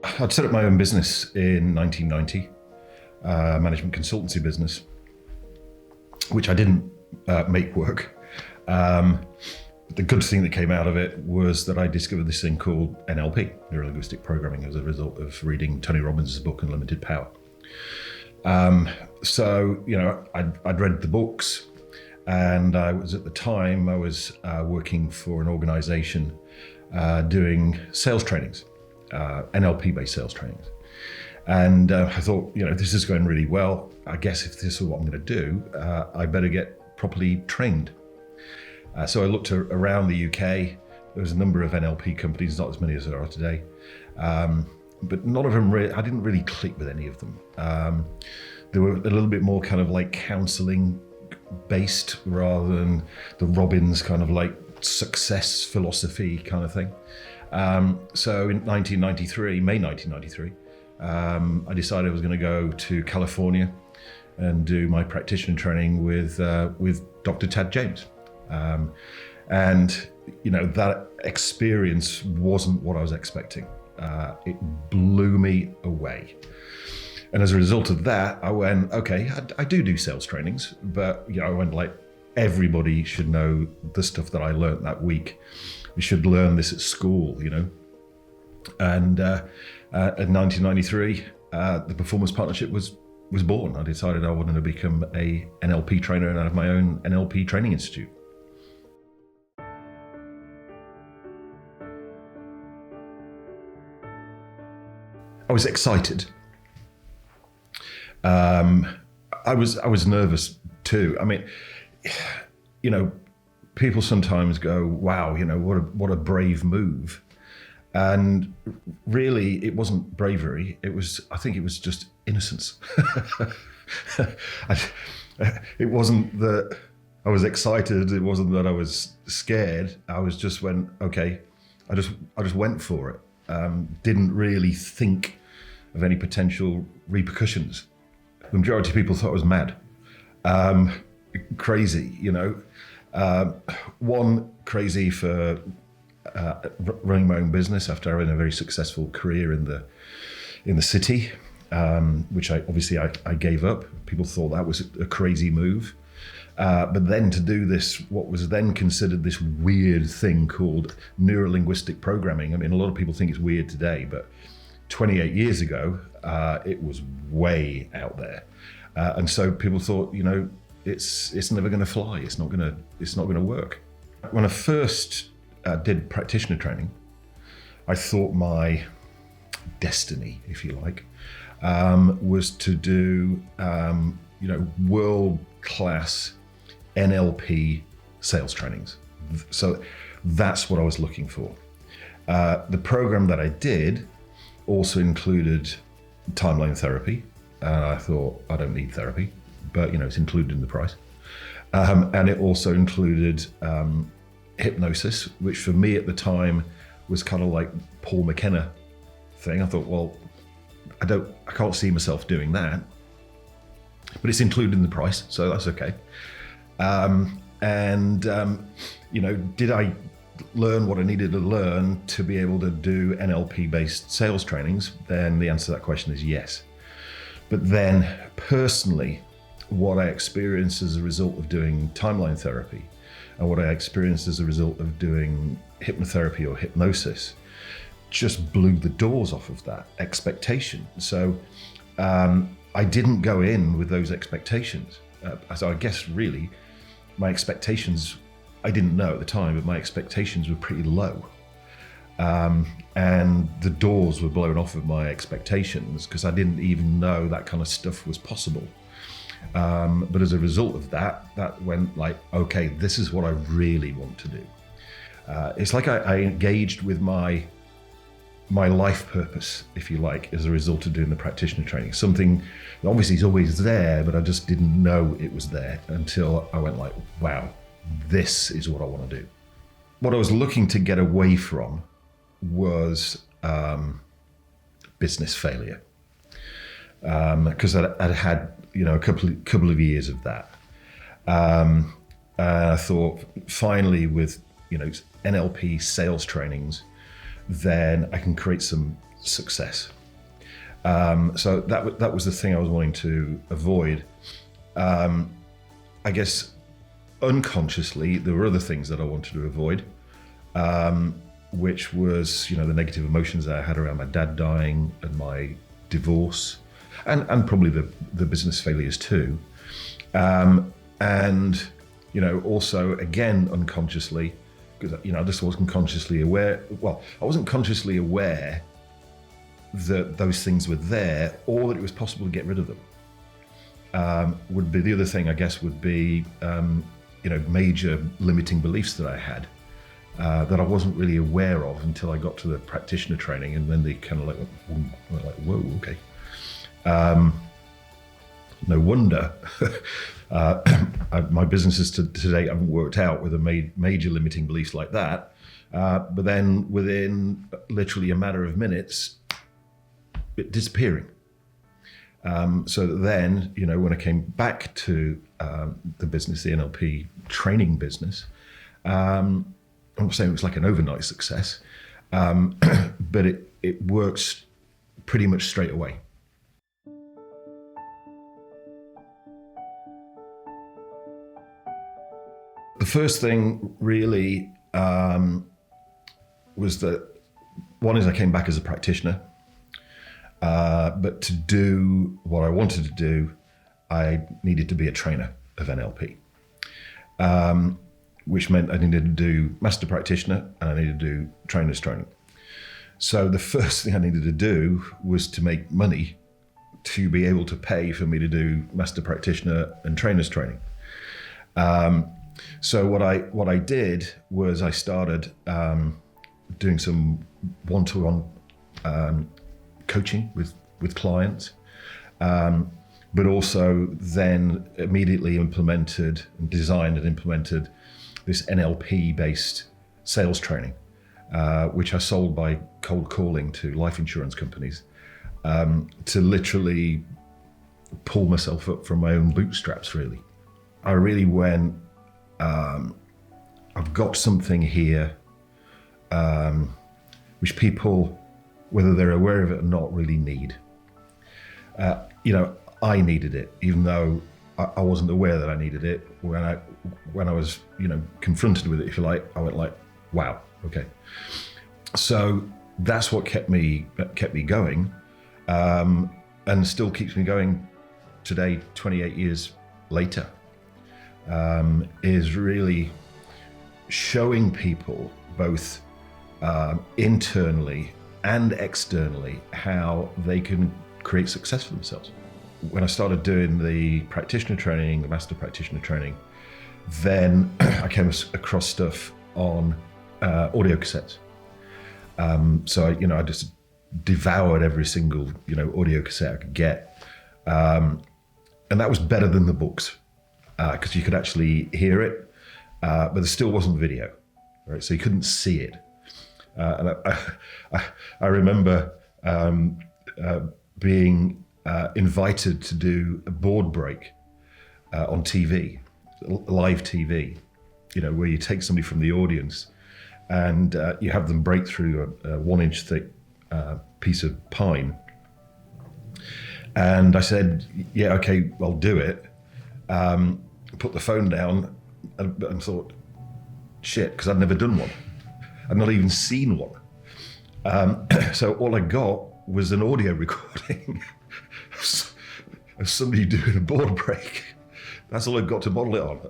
I'd set up my own business in 1990, management consultancy business, which I didn't make work. The good thing that came out of it was that I discovered this thing called NLP, Neuro-Linguistic Programming, as a result of reading Tony Robbins' book, Unlimited Power. So, I'd read the books, and I was at the time, working for an organization doing sales trainings, NLP-based sales trainings. And I thought, this is going really well. I guess if this is what I'm going to do, I better get properly trained. So I looked around the UK. There was a number of NLP companies, not as many as there are today, but none of them I didn't really click with any of them. They were a little bit more kind of like counseling based rather than the Robbins kind of like success philosophy kind of thing. So in May 1993, I decided I was going to go to California and do my practitioner training with Dr. Tad James. That experience wasn't what I was expecting. It blew me away. And as a result of that, I went, okay, I do sales trainings, but I went like, everybody should know the stuff that I learned that week. We should learn this at school, And in 1993, the Performance Partnership was born. I decided I wanted to become a NLP trainer and have my own NLP training institute. I was excited. I was nervous too. I mean, people sometimes go, "Wow, what a brave move," and really, it wasn't bravery. I think it was just innocence. It wasn't that I was excited. It wasn't that I was scared. I was just went, okay. I just went for it. Didn't really think of any potential repercussions. The majority of people thought I was mad, crazy, One, crazy for running my own business after having a very successful career in the city, which I gave up. People thought that was a crazy move. But then to do this, what was then considered this weird thing called neuro-linguistic programming. I mean, a lot of people think it's weird today, but 28 years ago, it was way out there. And so people thought, it's never going to fly. It's not going to work. When I first did practitioner training, I thought my destiny, if you like, was to do, world-class NLP sales trainings. So that's what I was looking for. The program that I did also included timeline therapy. I thought, I don't need therapy, but it's included in the price. And it also included hypnosis, which for me at the time was kind of like Paul McKenna thing. I thought, well, I can't see myself doing that, but it's included in the price, so that's okay. Did I learn what I needed to learn to be able to do NLP-based sales trainings? Then the answer to that question is yes. But then personally, what I experienced as a result of doing timeline therapy and what I experienced as a result of doing hypnotherapy or hypnosis just blew the doors off of that expectation. So I didn't go in with those expectations. So I guess really my expectations, I didn't know at the time, but my expectations were pretty low. And the doors were blown off of my expectations because I didn't even know that kind of stuff was possible. But as a result of that went like, okay, this is what I really want to do. It's like I engaged with my life purpose, if you like, as a result of doing the practitioner training. Something that obviously is always there, but I just didn't know it was there until I went like, wow, this is what I want to do. What I was looking to get away from was business failure, because I'd had a couple of years of that. I thought finally with NLP sales trainings, then I can create some success. So that was the thing I was wanting to avoid. I guess unconsciously there were other things that I wanted to avoid, which was, the negative emotions that I had around my dad dying and my divorce, and probably the business failures too. And also again unconsciously, because I just wasn't consciously aware. Well, I wasn't consciously aware that those things were there, or that it was possible to get rid of them. Would be the other thing, I guess, would be major limiting beliefs that I had that I wasn't really aware of until I got to the practitioner training, and then they kind of were like, whoa, okay. No wonder my businesses today haven't worked out with a major limiting beliefs like that. But then within literally a matter of minutes, it disappearing. So that then, when I came back to the business, the NLP training business, I'm not saying it was like an overnight success, but it works pretty much straight away. The first thing really was that, one is I came back as a practitioner, but to do what I wanted to do, I needed to be a trainer of NLP, which meant I needed to do master practitioner and I needed to do trainer's training. So the first thing I needed to do was to make money to be able to pay for me to do master practitioner and trainer's training. So what I did was I started doing some one-to-one coaching with clients, but also then immediately implemented and designed and implemented this NLP-based sales training, which I sold by cold calling to life insurance companies, to literally pull myself up from my own bootstraps, really. I really went, I've got something here which people, whether they're aware of it or not, really need. I needed it, even though I wasn't aware that I needed it. When I was, confronted with it, if you like, I went like, wow, okay. So that's what kept me going, and still keeps me going today, 28 years later, is really showing people both internally and externally how they can create success for themselves. When I started doing the practitioner training, the master practitioner training, then I came across stuff on audio cassettes. So I just devoured every single audio cassette I could get, and that was better than the books because you could actually hear it, but there still wasn't video, right? So you couldn't see it. And I remember being invited to do a board break on TV, live TV, where you take somebody from the audience and you have them break through a 1-inch thick piece of pine. And I said, yeah, okay, I'll do it. Put the phone down and thought, shit, because I'd never done one. I'd not even seen one. So all I got was an audio recording of somebody doing a board break. That's all I've got to model it on.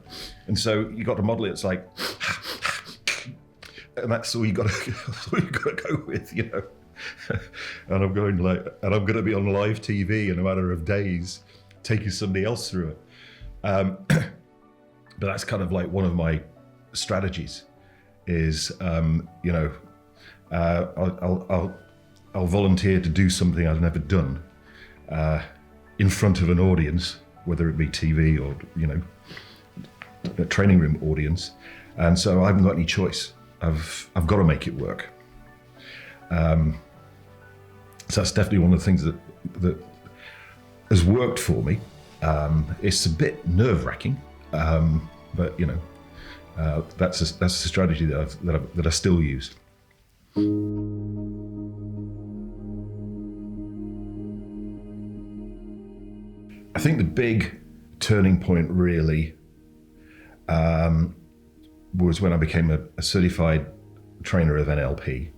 And so you got to model it, it's like, and that's all you got to go with, And I'm going and I'm going to be on live TV in a matter of days, taking somebody else through it. But that's kind of like one of my strategies is, I'll volunteer to do something I've never done in front of an audience, whether it be TV or, a training room audience. And so I haven't got any choice. I've got to make it work. So that's definitely one of the things that has worked for me. It's a bit nerve-wracking, but that's a strategy that I still use. I think the big turning point really was when I became a certified trainer of NLP,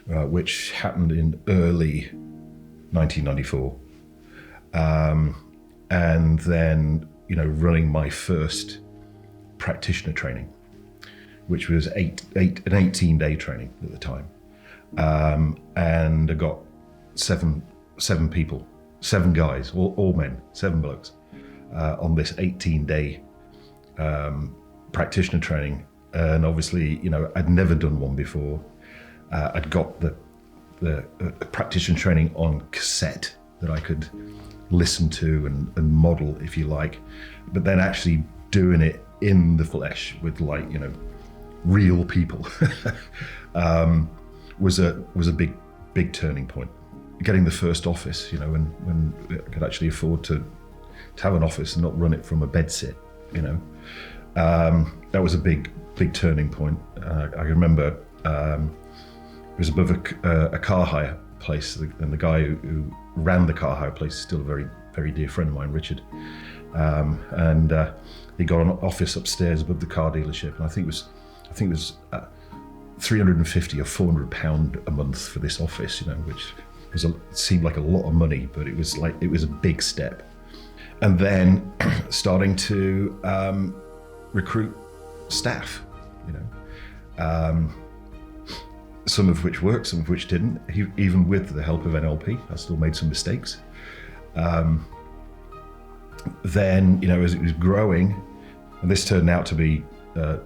which happened in early 1994. And then, running my first practitioner training, which was an 18-day training at the time. And I got seven people, 7 guys, all men, 7 blokes, on this 18-day practitioner training. And obviously, I'd never done one before. I'd got the practitioner training on cassette that I could listen to and model, if you like, but then actually doing it in the flesh with real people was a big turning point. Getting the first office, when I could actually afford to have an office and not run it from a bedsit, that was a big turning point. I remember it was above a car hire place, and the guy who ran the car hire place is still a very, very dear friend of mine, Richard. And he got an office upstairs above the car dealership, and I think it was £350 or £400 a month for this office, which seemed like a lot of money, but it was a big step. And then starting to recruit staff, some of which worked, some of which didn't. Even with the help of NLP, I still made some mistakes. Then, as it was growing, and this turned out to be a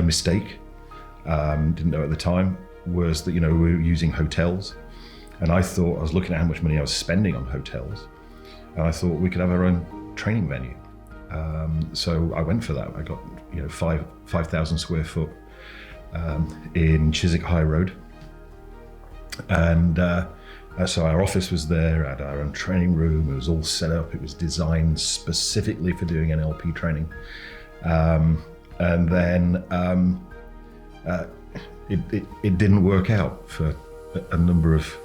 mistake, didn't know at the time, was that, we were using hotels. And I was looking at how much money I was spending on hotels, and I thought we could have our own training venue. So I went for that. I got, 5,000 square foot in Chiswick High Road. And so our office was there, had our own training room, it was all set up, it was designed specifically for doing NLP training. And then it didn't work out for a number of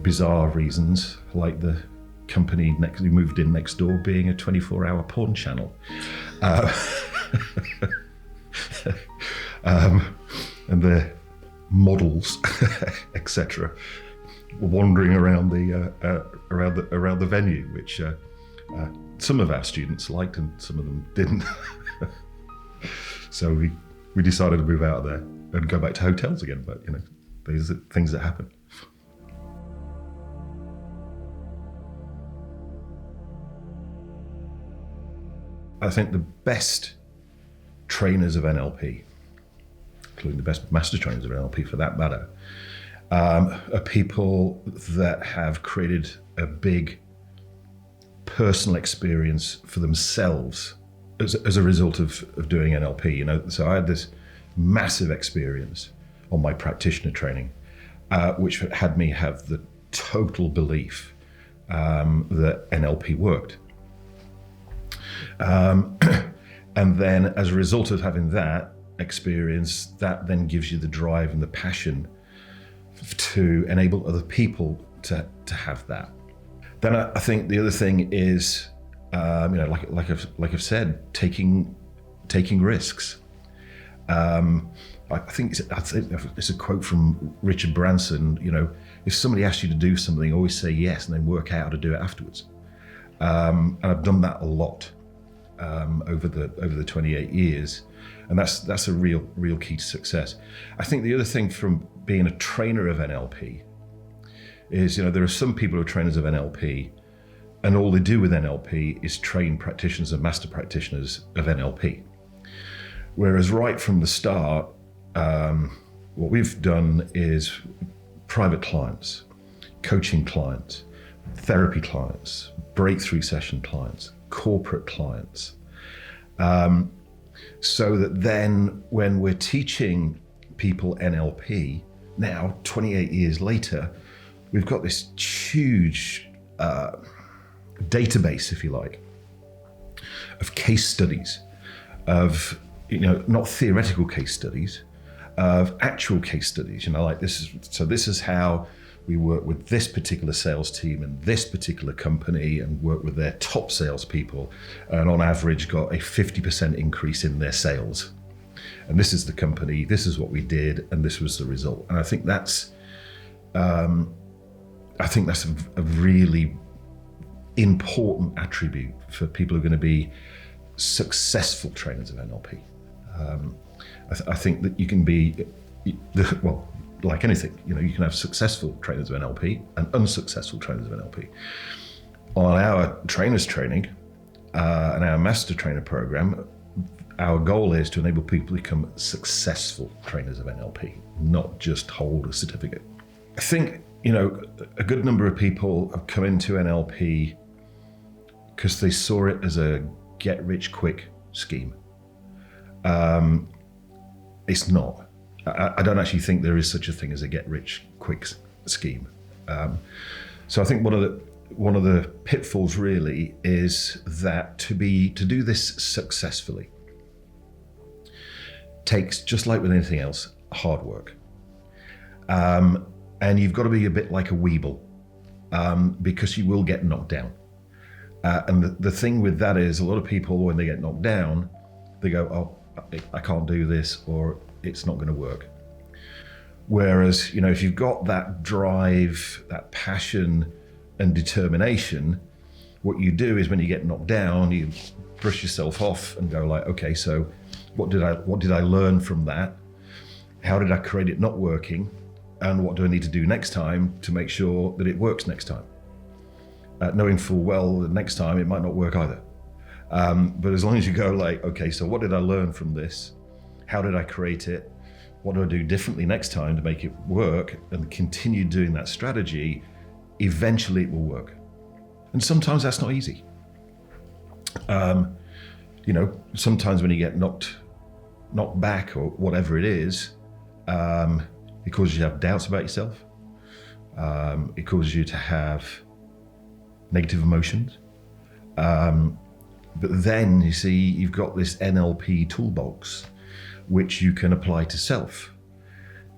bizarre reasons, like the company who moved in next door being a 24-hour porn channel. And the models, etc., were wandering around the venue, which some of our students liked and some of them didn't. So we decided to move out of there and go back to hotels again. But these are things that happen. I think the best trainers of NLP, including the best master trainers of NLP for that matter, are people that have created a big personal experience for themselves as a result of doing NLP. So I had this massive experience on my practitioner training, which had me have the total belief that NLP worked. And then as a result of having that experience, that then gives you the drive and the passion to enable other people to have that. Then I think the other thing is, like I've said, taking risks. I think it's a quote from Richard Branson. If somebody asks you to do something, always say yes, and then work out how to do it afterwards. And I've done that a lot over the 28 years, and that's a real key to success. I think the other thing from being a trainer of NLP is, there are some people who are trainers of NLP, and all they do with NLP is train practitioners and master practitioners of NLP. Whereas right from the start, what we've done is private clients, coaching clients, therapy clients, breakthrough session clients, corporate clients. So that then when we're teaching people NLP, now 28 years later, we've got this huge database, if you like, of case studies, of not theoretical case studies, of actual case studies. Like this is how We work with this particular sales team and this particular company and work with their top salespeople, and on average got a 50% increase in their sales. And this is the company, this is what we did, and this was the result. And I think that's a really important attribute for people who are going to be successful trainers of NLP. I think that you can be, well, like anything, you can have successful trainers of NLP and unsuccessful trainers of NLP. On our trainers training and our master trainer program, our goal is to enable people to become successful trainers of NLP, not just hold a certificate. I think, a good number of people have come into NLP because they saw it as a get-rich-quick scheme. It's not. I don't actually think there is such a thing as a get-rich-quick scheme. So I think one of the pitfalls really is that to do this successfully takes, just like with anything else, hard work. And you've got to be a bit like a weeble, because you will get knocked down. And the thing with that is, a lot of people, when they get knocked down, they go, oh, I can't do this, or it's not going to work. Whereas, if you've got that drive, that passion and determination, what you do is when you get knocked down, you brush yourself off and go like, okay, so what did I learn from that? How did I create it not working? And what do I need to do next time to make sure that it works next time? Knowing full well that next time it might not work either. But as long as you go like, okay, so what did I learn from this? How did I create it? What do I do differently next time to make it work? And continue doing that strategy, eventually it will work. And sometimes that's not easy. Sometimes when you get knocked back or whatever it is, it causes you to have doubts about yourself. It causes you to have negative emotions. But then you see, you've got this NLP toolbox, which you can apply to self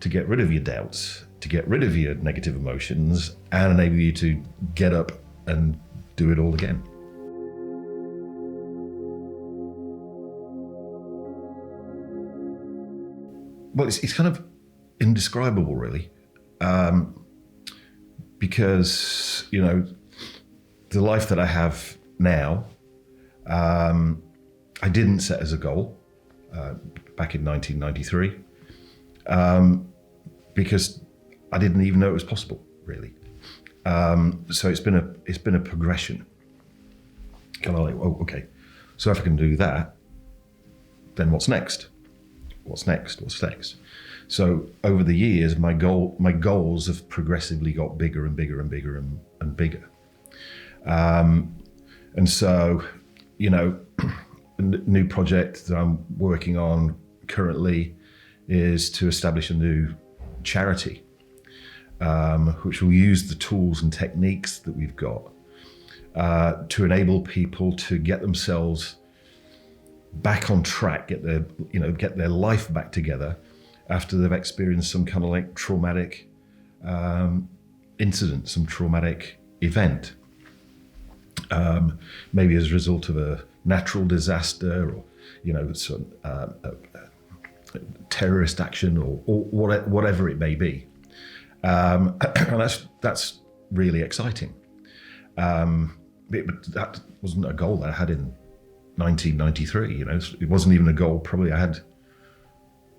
to get rid of your doubts, to get rid of your negative emotions, and enable you to get up and do it all again. Well, it's kind of indescribable, really, because the life that I have now, I didn't set as a goal back in 1993, because I didn't even know it was possible, really. So it's been a progression. Kind of like, oh, okay. So if I can do that, then what's next? What's next? So over the years, my goals have progressively got bigger and bigger and bigger and bigger. And so, a new project that I'm working on currently is to establish a new charity, which will use the tools and techniques that we've got to enable people to get themselves back on track, get their life back together after they've experienced some kind of like traumatic incident, some traumatic event, maybe as a result of a natural disaster or terrorist action or whatever it may be, and that's really exciting. But that wasn't a goal that I had in 1993. It wasn't even a goal probably I had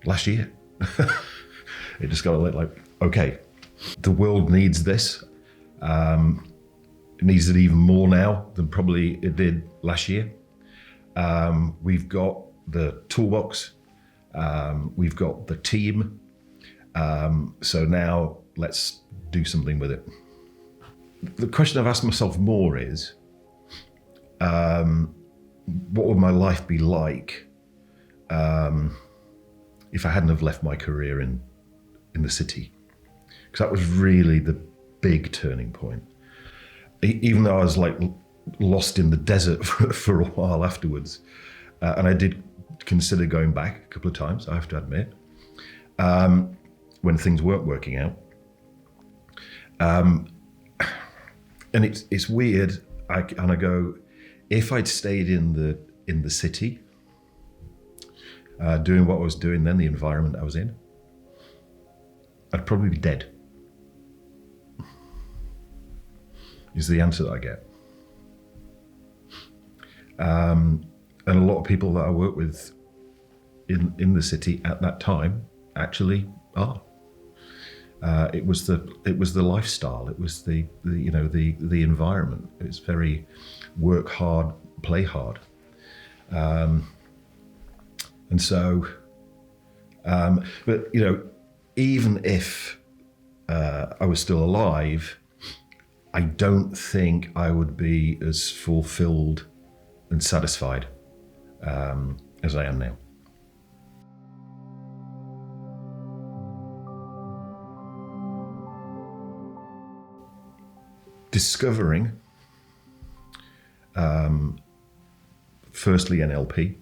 last year. It just got like, okay, the world needs this. It needs it even more now than probably it did last year. We've got the toolbox, we've got the team, so now let's do something with it. The question I've asked myself more is, what would my life be like if I hadn't have left my career in the city? Because that was really the big turning point. Even though I was like lost in the desert for a while afterwards, and I did consider going back a couple of times, I have to admit, when things weren't working out. And it's weird. I go, if I'd stayed in the city, doing what I was doing then, the environment I was in, I'd probably be dead. Is the answer that I get. And a lot of people that I work with in the city at that time actually are. It was the lifestyle. It was the environment. It was very work hard, play hard, and so. But even if I was still alive, I don't think I would be as fulfilled and satisfied as I am now. Discovering, firstly NLP,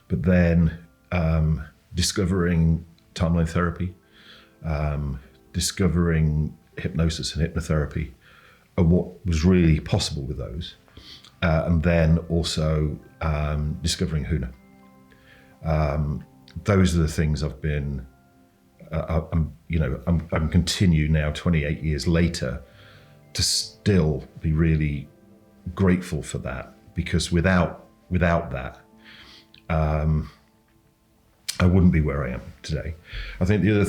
but then discovering timeline therapy, discovering hypnosis and hypnotherapy, and what was really possible with those, and then also discovering Huna. Those are the things I've been. I'm continue now 28 years later to still be really grateful for that, because without that, I wouldn't be where I am today. I think the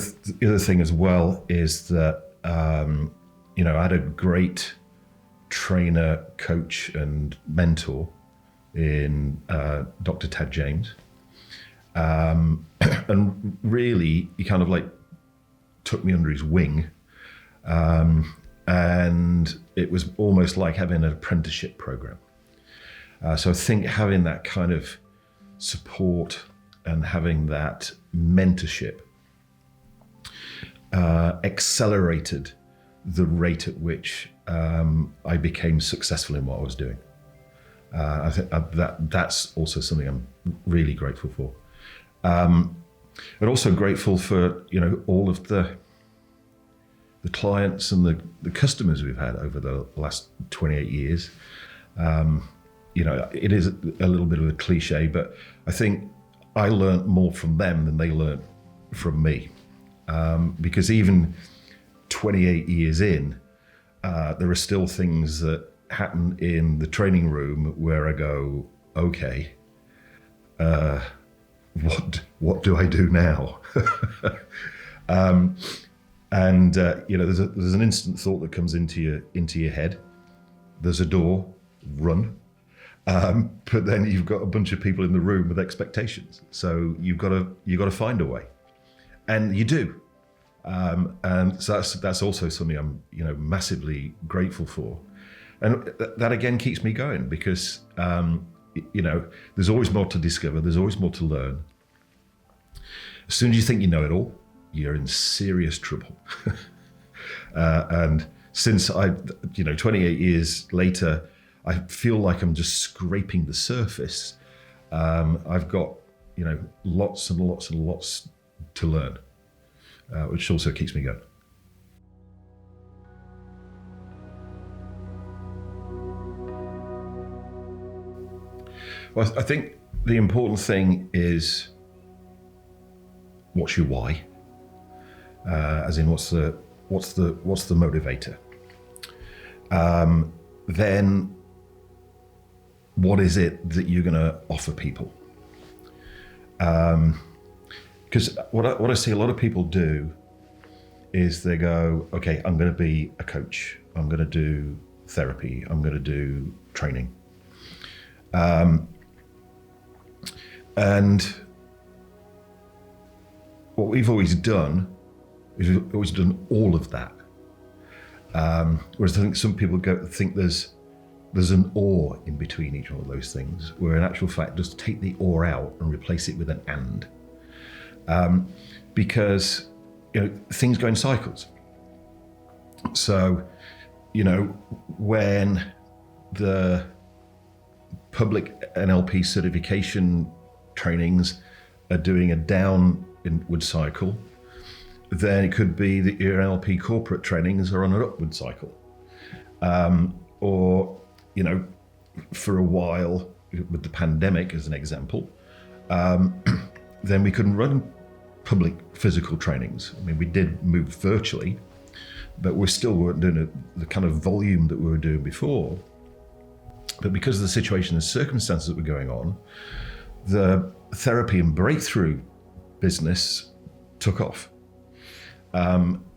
other thing as well is that I had a great trainer, coach, and mentor in Dr. Tad James, and really he kind of like took me under his wing, and it was almost like having an apprenticeship program. So I think having that kind of support and having that mentorship accelerated the rate at which I became successful in what I was doing. I think that's also something I'm really grateful for. And also grateful for all of the clients and the customers we've had over the last 28 years. It is a little bit of a cliche, but I think I learned more from them than they learned from me. Because even 28 years in, there are still things that happen in the training room where I go, okay, what do I do now? There's an instant thought that comes into your head. There's a door, run. But then you've got a bunch of people in the room with expectations. So you've got to find a way, and you do. And so that's also something I'm massively grateful for, and that again keeps me going, because there's always more to discover. There's always more to learn. As soon as you think you know it all, you're in serious trouble. And since 28 years later, I feel like I'm just scraping the surface. I've got lots and lots and lots to learn, which also keeps me going. Well, I think the important thing is, what's your why? As in, what's the motivator? Then, what is it that you're going to offer people? Because what I see a lot of people do is they go, okay, I'm going to be a coach. I'm going to do therapy. I'm going to do training. And what we've always done is we've always done all of that. Whereas I think some people think there's an or in between each one of those things, where in actual fact, just take the or out and replace it with an and. Because things go in cycles. So, when the public NLP certification trainings are doing a downward cycle, then it could be that your NLP corporate trainings are on an upward cycle. Or, for a while, with the pandemic as an example, then we couldn't run public physical trainings. I mean, we did move virtually, but we still weren't doing the kind of volume that we were doing before. But because of the situation and circumstances that were going on, the therapy and breakthrough business took off.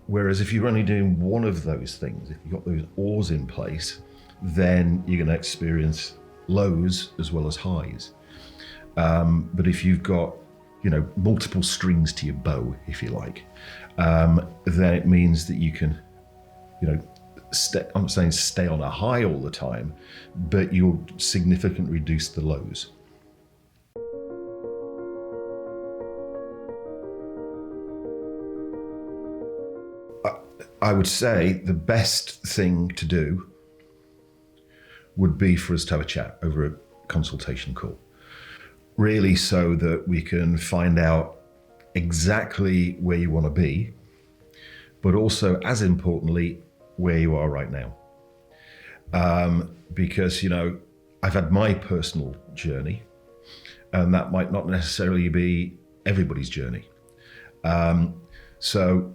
Whereas if you're only doing one of those things, if you've got those oars in place, then you're going to experience lows as well as highs. But if you've got, multiple strings to your bow, if you like, then it means that you can, I'm not saying stay on a high all the time, but you'll significantly reduce the lows. I would say the best thing to do would be for us to have a chat over a consultation call, really, so that we can find out exactly where you want to be, but also, as importantly, where you are right now. Because, I've had my personal journey, and that might not necessarily be everybody's journey. So,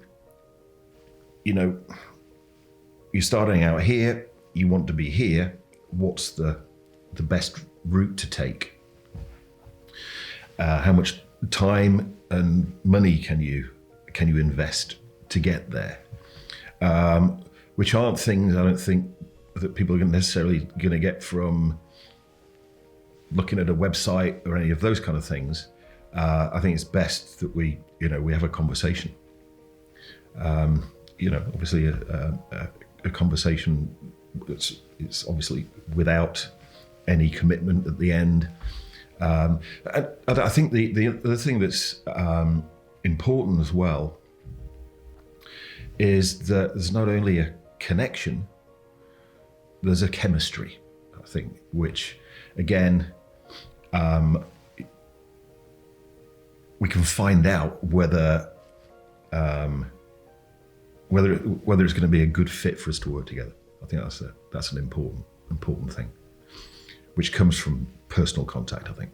you're starting out here, you want to be here, what's the best route to take? How much time and money can you invest to get there? Which aren't things I don't think that people are necessarily going to get from looking at a website or any of those kind of things. I think it's best that we have a conversation. Obviously a conversation it's obviously without any commitment at the end. And I think the other thing that's important as well is that there's not only a connection, there's a chemistry, I think, which again, we can find out whether it's going to be a good fit for us to work together. I think that's an important thing, which comes from personal contact, I think.